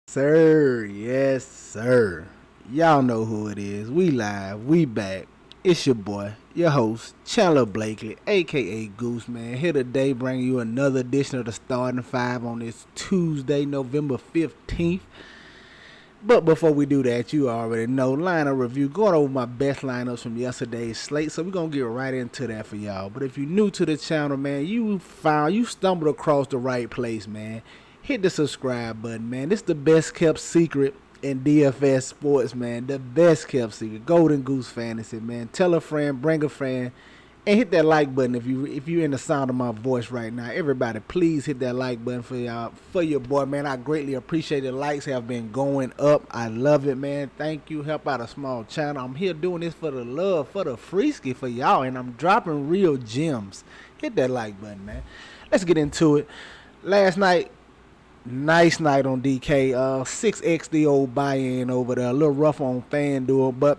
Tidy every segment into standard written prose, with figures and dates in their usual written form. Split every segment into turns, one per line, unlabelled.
Sir, yes, sir. Y'all know who it is. We live, we back. It's your boy, your host, Chandler Blakely, aka Goose Man, here today bringing you another edition of the Starting Five on this Tuesday, November 15th. But before we do that, you already know, lineup review, going over my best lineups from yesterday's slate. So we're going to get right into that for y'all. But if you're new to the channel, man, you stumbled across the right place, man. Hit the subscribe button, man. This is the best kept secret in DFS sports, man. The best kept secret. Golden Goose Fantasy, man. Tell a friend, bring a friend, and hit that like button if you're in the sound of my voice right now. Everybody, please hit that like button for y'all, for your boy, man. I greatly appreciate it. Likes have been going up. I love it, man. Thank you. Help out a small channel. I'm here doing this for the love, for the freeski, for y'all, and I'm dropping real gems. Hit that like button, man. Let's get into it. Last night, nice night on DK. 6x the old buy-in over there. A little rough on FanDuel, but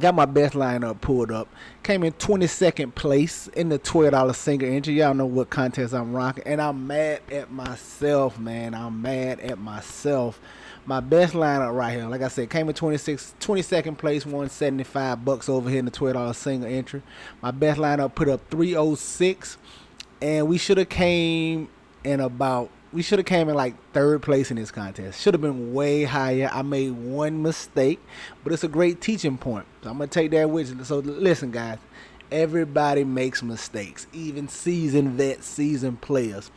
got my best lineup pulled up. Came in 22nd place in the $12 single entry. Y'all know what contest I'm rocking. And I'm mad at myself, man. I'm mad at myself. My best lineup right here, like I said, came in 22nd place, $175 over here in the $12 single entry. My best lineup put up 306, and we should have came in like third place in this contest. Should have been way higher. I made one mistake, but it's a great teaching point. So I'm going to take that with you. So listen, guys, everybody makes mistakes, even seasoned vets, seasoned players.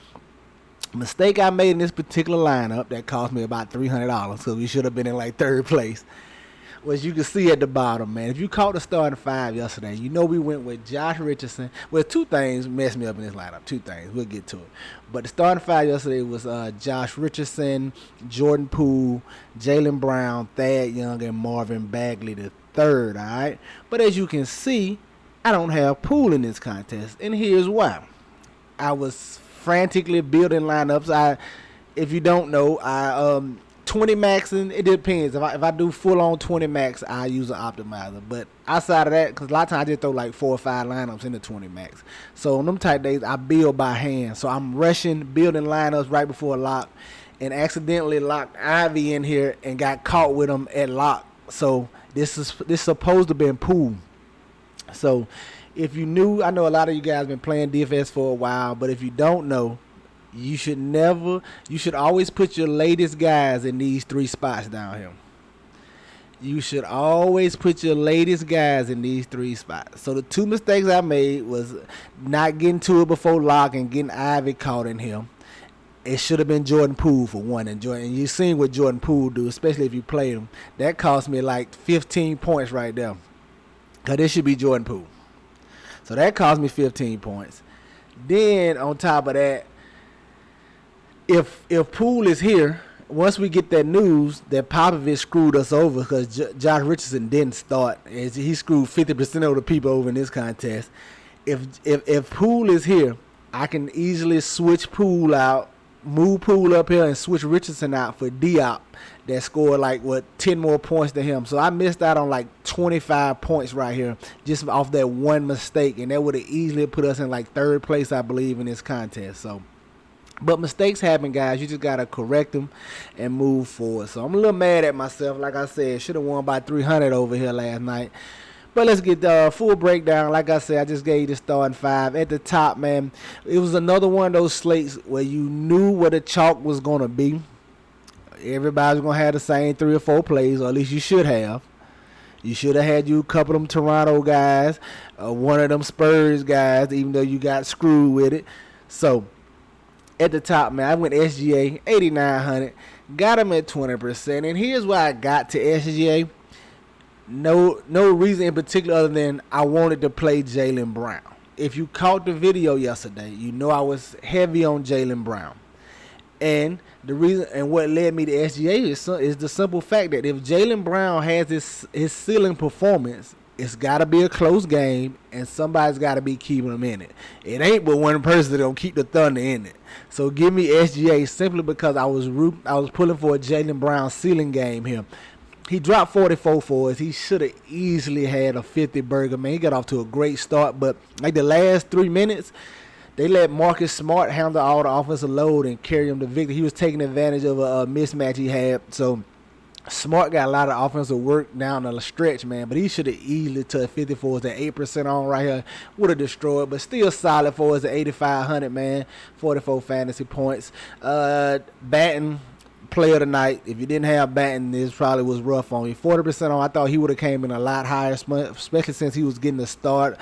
Mistake I made in this particular lineup that cost me about $300, so we should have been in like third place, was you can see at the bottom, man. If you caught the starting five yesterday, you know we went with Josh Richardson. Well, two things messed me up in this lineup. Two things. We'll get to it. But the starting five yesterday was Josh Richardson, Jordan Poole, Jaylen Brown, Thad Young, and Marvin Bagley the third, all right? But as you can see, I don't have Poole in this contest, and here's why. I was frantically building lineups. If you don't know, 20 maxing, it depends. If I do full on 20 max, I use an optimizer. But outside of that, because a lot of times I just throw like 4 or 5 lineups in the 20 max. So on them type days, I build by hand. So I'm rushing, building lineups right before lock, and accidentally locked Ivy in here and got caught with him at lock. So this is supposed to be Poole. So if you knew, I know a lot of you guys been playing DFS for a while, but if you don't know, you should always put your latest guys in these 3 spots down here. You should always put your latest guys in these 3 spots. So the 2 mistakes I made was not getting to it before lock and getting Ivy caught in here. It should have been Jordan Poole for one. And you've seen what Jordan Poole do, especially if you played him. That cost me like 15 points right there. Because this should be Jordan Poole. So that cost me 15 points. Then on top of that, if Poole is here, once we get that news that Popovich screwed us over because Josh Richardson didn't start, as he screwed 50% of the people over in this contest. If Poole is here, I can easily switch Poole out, move Poole up here, and switch Richardson out for Diop that scored like 10 more points than him. So I missed out on like 25 points right here just off that one mistake, and that would have easily put us in like third place, I believe, in this contest. So. But mistakes happen, guys. You just got to correct them and move forward. So I'm a little mad at myself. Like I said, should have won by 300 over here last night. But let's get the full breakdown. Like I said, I just gave you the starting 5. At the top, man, it was another one of those slates where you knew where the chalk was going to be. Everybody's going to have the same 3 or 4 plays, or at least you should have. You should have had a couple of them Toronto guys, one of them Spurs guys, even though you got screwed with it. So at the top, man, I went SGA, 8,900. Got him at 20%. And here's why I got to SGA. No reason in particular other than I wanted to play Jaylen Brown. If you caught the video yesterday, you know I was heavy on Jaylen Brown. And the reason and what led me to SGA is the simple fact that if Jaylen Brown has his ceiling performance, it's got to be a close game, and somebody's got to be keeping him in it. It ain't but one person that don't keep the Thunder in it. So give me SGA simply because I was pulling for a Jaylen Brown ceiling game here. He dropped 44 for us. He should have easily had a 50 burger, man. He got off to a great start, but like the last 3 minutes, they let Marcus Smart handle all the offensive load and carry him to victory. He was taking advantage of a mismatch he had. So Smart got a lot of offensive work down the stretch, man, but he should have easily touched 54. That 8% on right here would have destroyed, but still solid for us at 8,500, man. 44 fantasy points. Batting player tonight. If you didn't have Batting, this probably was rough on you. 40% on. I thought he would have came in a lot higher, especially since he was getting the start.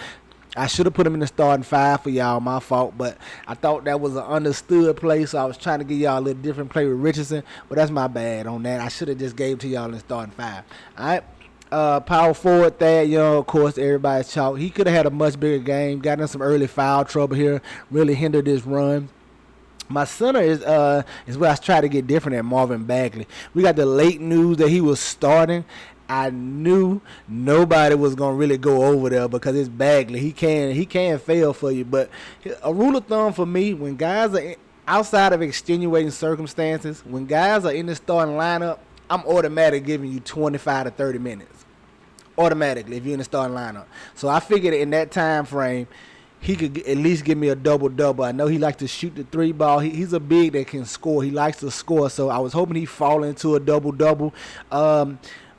I should have put him in the starting 5 for y'all, my fault, but I thought that was an understood play, so I was trying to give y'all a little different play with Richardson, but that's my bad on that. I should have just gave it to y'all in the starting 5. All right, power forward, Thad Young, of course, everybody's chalk. He could have had a much bigger game, got in some early foul trouble here, really hindered this run. My center is where I try to get different at Marvin Bagley. We got the late news that he was starting. I knew nobody was gonna really go over there because it's Bagley. He can fail for you, but a rule of thumb for me: when guys are outside of extenuating circumstances, when guys are in the starting lineup, I'm automatically giving you 25 to 30 minutes, automatically if you're in the starting lineup. So I figured in that time frame, he could at least give me a double-double. I know he likes to shoot the 3 ball. He's a big that can score. He likes to score, so I was hoping he'd fall into a double-double.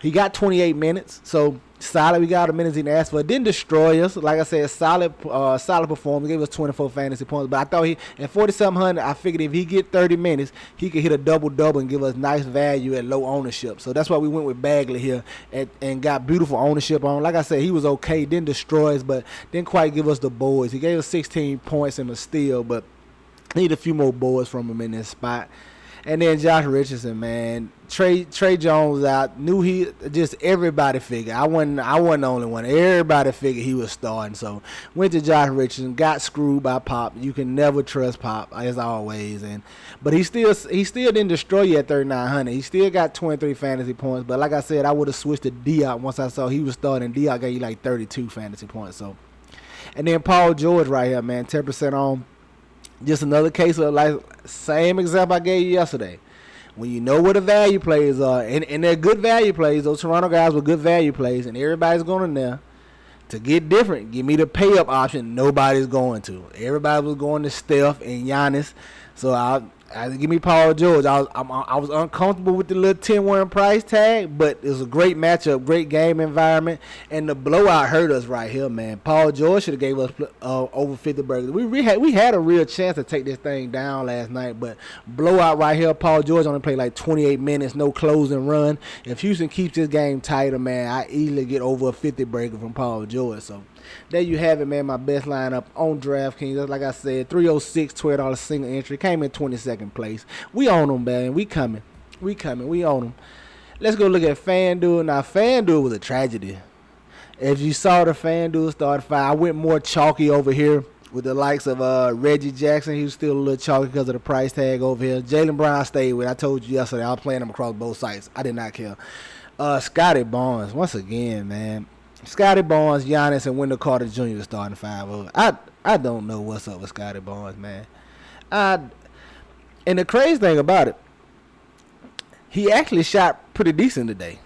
He got 28 minutes, so solid. We got the minutes he asked for. It didn't destroy us. Like I said, solid performance. Gave us 24 fantasy points. But I thought at 4,700, I figured if he get 30 minutes, he could hit a double-double and give us nice value at low ownership. So that's why we went with Bagley here and got beautiful ownership on. Like I said, he was okay. Didn't destroy us, but didn't quite give us the boards. He gave us 16 points in the steal, but need a few more boards from him in this spot. And then Josh Richardson, man. Trey Jones out. Knew he just everybody figured. I wasn't the only one. Everybody figured he was starting. So went to Josh Richardson. Got screwed by Pop. You can never trust Pop as always. But he still didn't destroy you at 3,900. He still got 23 fantasy points. But like I said, I would have switched to Diop once I saw he was starting. Diop gave you like 32 fantasy points. So, and then Paul George right here, man. 10% on. Just another case of like same example I gave you yesterday. When you know where the value plays are, and they're good value plays, those Toronto guys were good value plays, and everybody's going in there. To get different, give me the pay up option. Nobody's going to. Everybody was going to Steph and Giannis. So I give me Paul George. I was uncomfortable with the little 10-1 price tag, but it was a great matchup, great game environment, and the blowout hurt us right here, man. Paul George should have gave us over 50 burgers. We had a real chance to take this thing down last night, but blowout right here. Paul George only played like 28 minutes, no closing run. If Houston keeps this game tighter, man, I easily get over a 50 burger from Paul George. So there you have it, man. My best lineup on DraftKings. Like I said, $306, $12 single entry. Came in 22nd place. We own them, man. We coming. We own them. Let's go look at FanDuel. Now, FanDuel was a tragedy. If you saw the FanDuel start 5, I went more chalky over here with the likes of Reggie Jackson. He was still a little chalky because of the price tag over here. Jaylen Brown stayed with. I told you yesterday I was playing him across both sites. I did not care. Scotty Barnes, once again, man. Scotty Barnes, Giannis, and Wendell Carter Jr. starting 5 over. I don't know what's up with Scotty Barnes, man. And the crazy thing about it, he actually shot pretty decent today.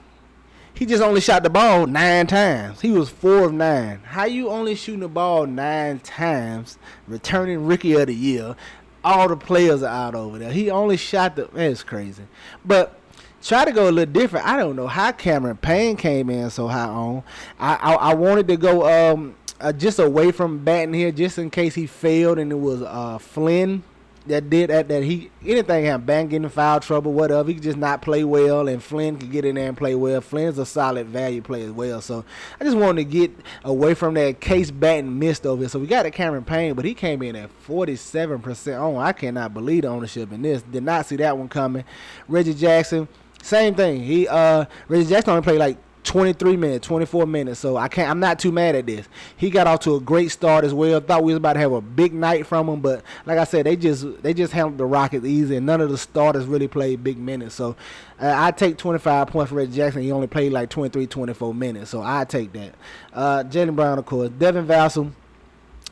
He just only shot the ball 9 times. He was 4 of 9. How you only shooting the ball 9 times, returning Rookie of the Year? All the players are out over there. He only shot it's crazy. But try to go a little different. I don't know how Cameron Payne came in so high on. I wanted to go just away from batting here just in case he failed and it was Flynn that did that he anything happened, Bang getting in foul trouble, whatever. He could just not play well and Flynn could get in there and play well. Flynn's a solid value play as well. So I just wanted to get away from that case batting missed over here. So we got a Cameron Payne, but he came in at 47% on. I cannot believe the ownership in this. Did not see that one coming. Reggie Jackson. Same thing. Reggie Jackson only played like 23 minutes, 24 minutes. So I'm not too mad at this. He got off to a great start as well. Thought we was about to have a big night from him, but like I said, they just handled the Rockets easy, and none of the starters really played big minutes. So I take 25 points for Reggie Jackson. He only played like 23, 24 minutes. So I take that. Jaylen Brown, of course. Devin Vassell.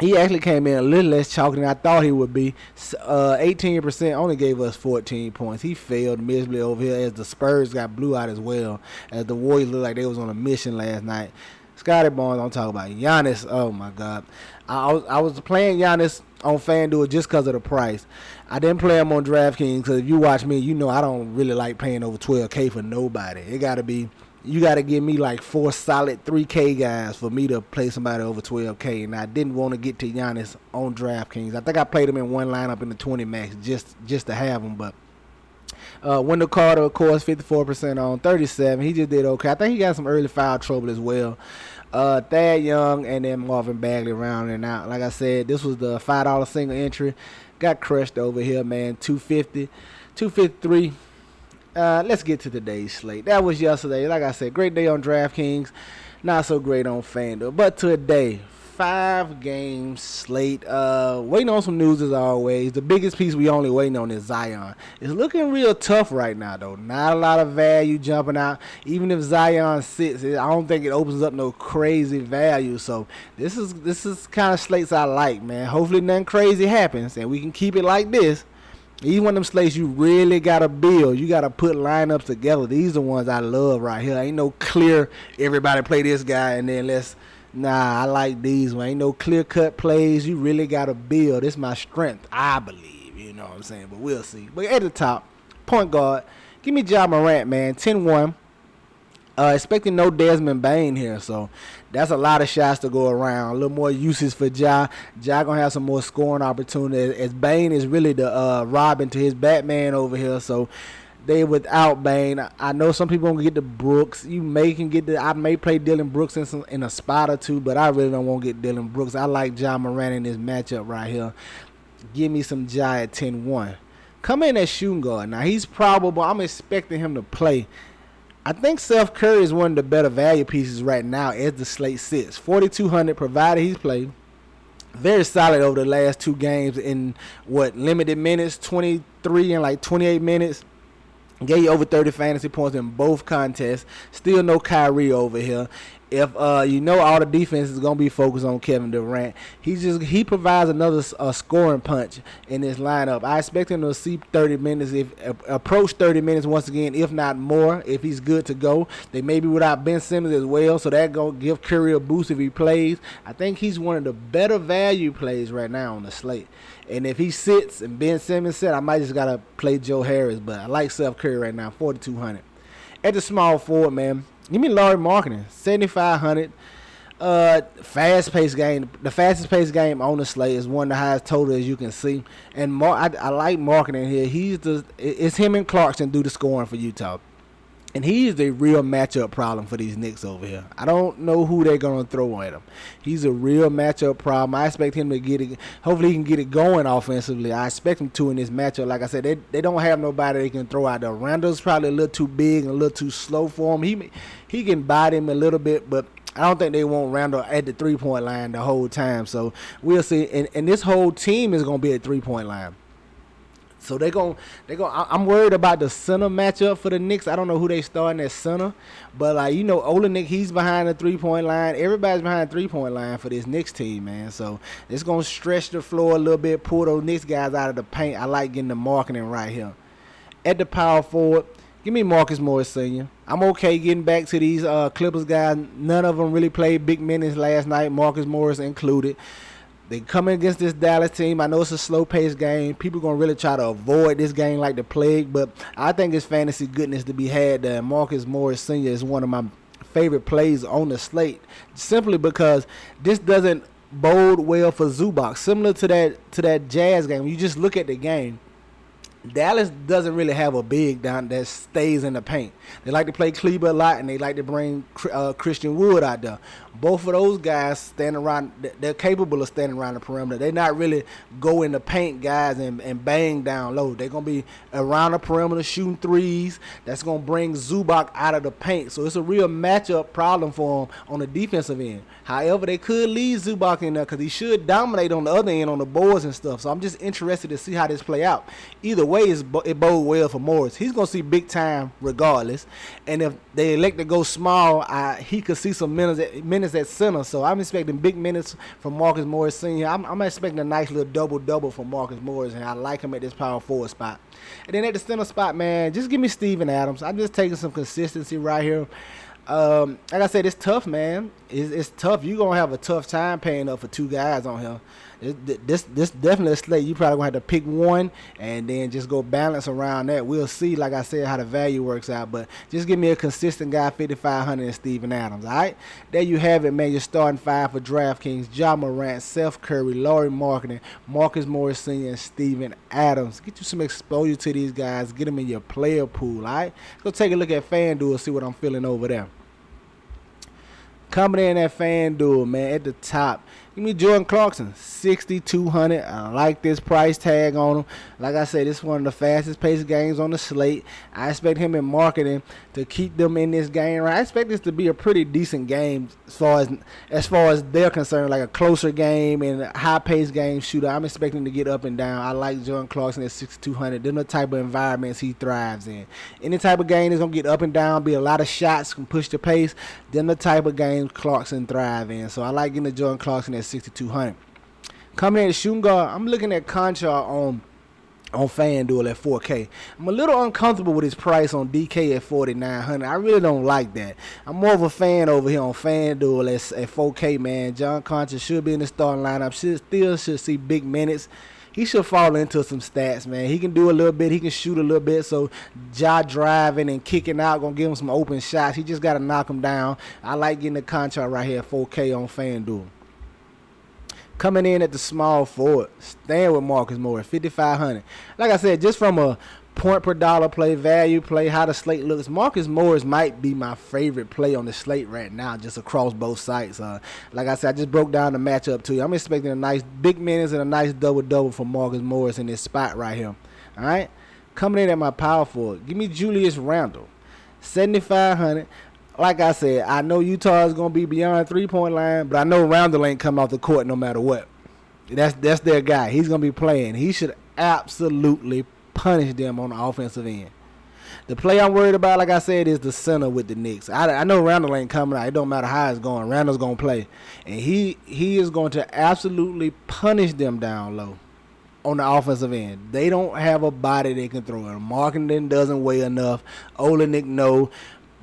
He actually came in a little less chalky than I thought he would be. 18% only gave us 14 points. He failed miserably over here as the Spurs got blew out as well, as the Warriors looked like they was on a mission last night. Scotty Barnes, don't talk about Giannis. Oh my God, I was playing Giannis on FanDuel just because of the price. I didn't play him on DraftKings because if you watch me, you know I don't really like paying over 12K for nobody. It gotta be. You got to give me like 4 solid 3K guys for me to play somebody over 12K. And I didn't want to get to Giannis on DraftKings. I think I played him in one lineup in the 20 max just to have him. But Wendell Carter, of course, 54% on 37. He just did okay. I think he got some early foul trouble as well. Thad Young and then Marvin Bagley rounding and out. Like I said, this was the $5 single entry. Got crushed over here, man. 250, 253. Let's get to today's slate. That was yesterday. Like I said, great day on DraftKings. Not so great on FanDuel. But today, 5-game slate. Waiting on some news as always. The biggest piece we only waiting on is Zion. It's looking real tough right now, though. Not a lot of value jumping out. Even if Zion sits, I don't think it opens up no crazy value. So this is kind of slates I like, man. Hopefully nothing crazy happens and we can keep it like this. These one of them slates you really got to build. You got to put lineups together. These are the ones I love right here. Ain't no clear, everybody play this guy and then I like these ones. Ain't no clear-cut plays. You really got to build. It's my strength, I believe. You know what I'm saying? But we'll see. But at the top, point guard, give me Ja Morant, man, 10-1. Expecting no Desmond Bane here, so that's a lot of shots to go around. A little more uses for Ja. Ja gonna have some more scoring opportunities as Bane is really the Robin to his Batman over here. So they without Bane. I know some people gonna get the Brooks. I may play Dylan Brooks in a spot or two, but I really don't want to get Dylan Brooks. I like Ja Morant in this matchup right here. Give me some Ja at 10-1. Come in at shooting guard. Now he's probable. I'm expecting him to play. I think Steph Curry is one of the better value pieces right now as the slate sits. 4,200 provided he's played. Very solid over the last 2 games in limited minutes, 23 and like 28 minutes. Gave you over 30 fantasy points in both contests. Still no Kyrie over here. If all the defense is gonna be focused on Kevin Durant, he provides another scoring punch in this lineup. I expect him to see 30 minutes, approach 30 minutes once again, if not more. If he's good to go, they may be without Ben Simmons as well, so that gonna give Curry a boost if he plays. I think he's one of the better value plays right now on the slate. And if he sits and Ben Simmons sits, I might just gotta play Joe Harris, but I like Steph Curry right now, 4,200. At the small forward, man. Give me Lauri Markkanen, 7,500. Fast-paced game. The fastest-paced game on the slate is one of the highest total as you can see. And I like Markkanen here. It's him and Clarkson do the scoring for Utah. And he's the real matchup problem for these Knicks over here. I don't know who they're going to throw at him. He's a real matchup problem. I expect him to get it. Hopefully he can get it going offensively. I expect him to in this matchup. Like I said, they don't have nobody they can throw out there. Randall's probably a little too big and a little too slow for him. He can bite him a little bit, but I don't think they want Randall at the three-point line the whole time. So we'll see. And this whole team is going to be at three-point line. So I'm worried about the center matchup for the Knicks. I don't know who they starting at center, but Olenek, he's behind the 3-point line. Everybody's behind the 3-point line for this Knicks team, man. So it's gonna stretch the floor a little bit, pull those Knicks guys out of the paint. I like getting the Markkanen right here. At the power forward, give me Marcus Morris Sr. I'm okay getting back to these Clippers guys. None of them really played big minutes last night, Marcus Morris included. They coming against this Dallas team. I know it's a slow-paced game. People going to really try to avoid this game like the plague, but I think it's fantasy goodness to be had there. Marcus Morris Sr. is one of my favorite plays on the slate simply because this doesn't bode well for Zubac. Similar to that Jazz game, you just look at the game. Dallas doesn't really have a big down that stays in the paint. They like to play Kleber a lot, and they like to bring Christian Wood out there. Both of those guys stand around. They're capable of standing around the perimeter. They're not really go in the paint guys and bang down low. They're going to be around the perimeter shooting threes. That's going to bring Zubac out of the paint. So it's a real matchup problem for them on the defensive end. However, they could leave Zubac in there because he should dominate on the other end on the boards and stuff. So I'm just interested to see how this play out. Either way, it bodes well for Morris. He's going to see big time regardless. And if they elect to go small, he could see some minutes at center. So I'm expecting big minutes from Marcus Morris Sr. I'm expecting a nice little double-double from Marcus Morris, and I like him at this power forward spot. And then at the center spot, man, just give me Steven Adams. I'm just taking some consistency right here. Like I said, it's tough, man. It's tough. You're gonna have a tough time paying up for two guys on here. This definitely a slate. You probably gonna have to pick one and then just go balance around that. We'll see, like I said, how the value works out. But just give me a consistent guy, 5,500 and Steven Adams. All right, there you have it, man. You're starting five for DraftKings: Ja Morant, Seth Curry, Laurie Marketing, Marcus Morris Sr., and Steven Adams. Get you some exposure to these guys. Get them in your player pool. All right, go take a look at FanDuel, see what I'm feeling over there. Coming in at FanDuel, man, at the top, give me Jordan Clarkson, 6,200. I like this price tag on him. Like I said, this is one of the fastest paced games on the slate. I expect him in marketing to keep them in this game. Right? I expect this to be a pretty decent game as far as they're concerned, like a closer game and a high paced game shooter. I'm expecting to get up and down. I like Jordan Clarkson at 6,200. Them the type of environments he thrives in. Any type of game is gonna get up and down, be a lot of shots, can push the pace. Them the type of games Clarkson thrive in. So I like getting the Jordan Clarkson at 6,200. Coming in at shooting guard, I'm looking at Conchar on FanDuel at 4K. I'm a little uncomfortable with his price on DK at 4,900. I really don't like that. I'm more of a fan over here on FanDuel at 4K, man. John Conchar should be in the starting lineup. Should see big minutes. He should fall into some stats, man. He can do a little bit. He can shoot a little bit. So, driving and kicking out, going to give him some open shots. He just got to knock him down. I like getting the contract right here at 4K on FanDuel. Coming in at the small forward, staying with Marcus Morris, 5,500. Like I said, just from a point per dollar play, value play, how the slate looks, Marcus Morris might be my favorite play on the slate right now, just across both sites. Like I said, I just broke down the matchup to you. I'm expecting a nice big minutes and a nice double-double from Marcus Morris in this spot right here. All right? Coming in at my power forward, give me Julius Randle, 7,500. Like I said, I know Utah is going to be beyond three-point line, but I know Randle ain't coming off the court no matter what. That's their guy. He's going to be playing. He should absolutely punish them on the offensive end. The play I'm worried about, like I said, is the center with the Knicks. I know Randle ain't coming out. It don't matter how it's going. Randle's going to play. And he is going to absolutely punish them down low on the offensive end. They don't have a body they can throw in. Marketing doesn't weigh enough. Olenek, no.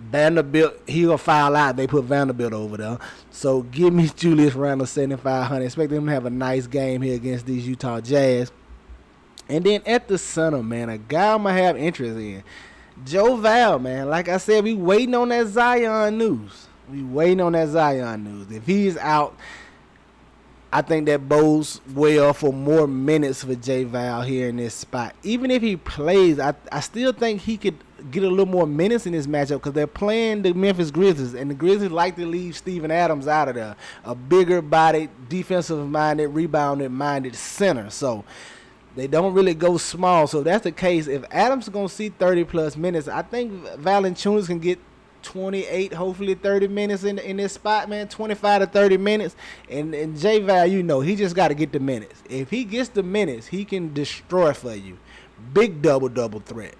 Vanderbilt, he'll foul out. They put Vanderbilt over there. So give me Julius Randle, 7,500. Expect them to have a nice game here against these Utah Jazz. And then at the center, man, a guy I'm going to have interest in, Joe Val, man. Like I said, we waiting on that Zion news. If he's out, I think that bodes well for more minutes for J Val here in this spot. Even if he plays, I still think he could get a little more minutes in this matchup because they're playing the Memphis Grizzlies, and the Grizzlies like to leave Steven Adams out of there. A bigger-bodied, defensive-minded, rebounded-minded center. So they don't really go small. So if that's the case, if Adams is going to see 30-plus minutes, I think Valanciunas can get 28, hopefully 30 minutes in this spot, man. 25 to 30 minutes. And J-Val, he just got to get the minutes. If he gets the minutes, he can destroy for you. Big double-double threat.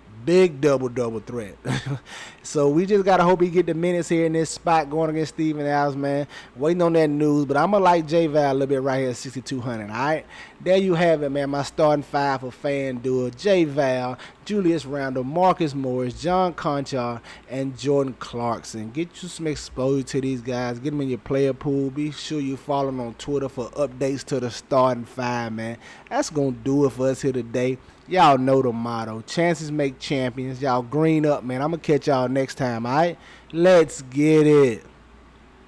So we just got to hope he get the minutes here in this spot going against Steven Adams, man. Waiting on that news. But I'm going to like J-Val a little bit right here at 6,200, all right? There you have it, man. My starting five for FanDuel. J-Val, Julius Randle, Marcus Morris, John Conchar, and Jordan Clarkson. Get you some exposure to these guys. Get them in your player pool. Be sure you follow them on Twitter for updates to the starting five, man. That's going to do it for us here today. Y'all know the motto. Chances make champions. Y'all green up, man. I'm going to catch y'all next time, all right? Let's get it.